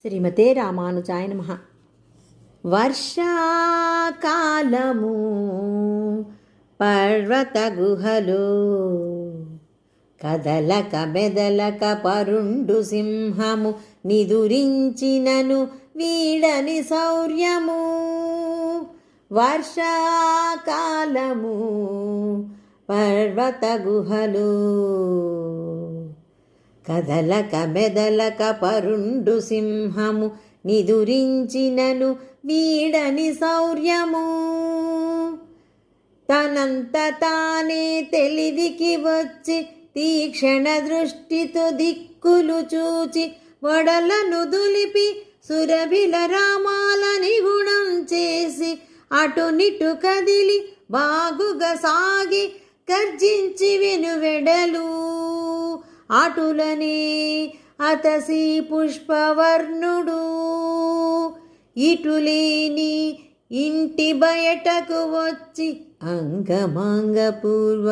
శ్రీమతే రామానుజాయ నమః. వర్షాకాలము పర్వత గుహలో కదలక బెదలక పరుండు సింహము నిదురించినను వీడని శౌర్యము. వర్షాకాలము పర్వత గుహలో కదలక బెదలక పరుండు సింహము నిదురించినను వీడని శౌర్యము. తనంత తానే తెలివికి వచ్చి తీక్షణ దృష్టితో దిక్కులు చూచి వడలను దులిపి సురభిల రామాలని గుణం చేసి అటునిటు కదిలి బాగుగా సాగి గర్జించి వెనువెడలు. అటులనే అతసి పుష్పవర్ణుడు ఇటులేని ఇంటి బయటకు వచ్చి అంగమాంగ పూర్వ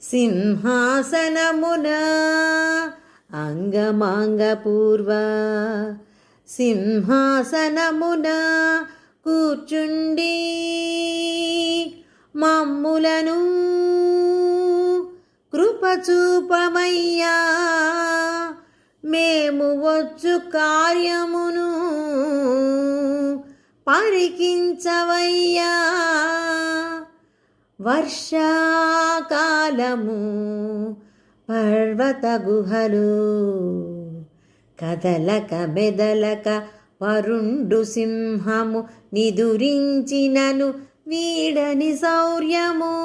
సింహాసనమున అంగమాంగ పూర్వ సింహాసనమున కూర్చుండి మమ్ములను కృపచూపమయ్యా మేము వచ్చు కార్యమును పరికించవయ్యా. వర్షాకాలము పర్వత గుహలు కదలక బెదలక పరుండు సింహము నిదురించినను వీడని శౌర్యము.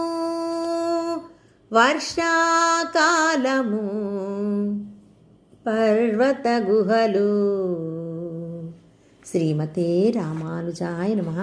వర్షాకాలము పర్వత గుహలు. శ్రీమతే రామానుజాయ నమః.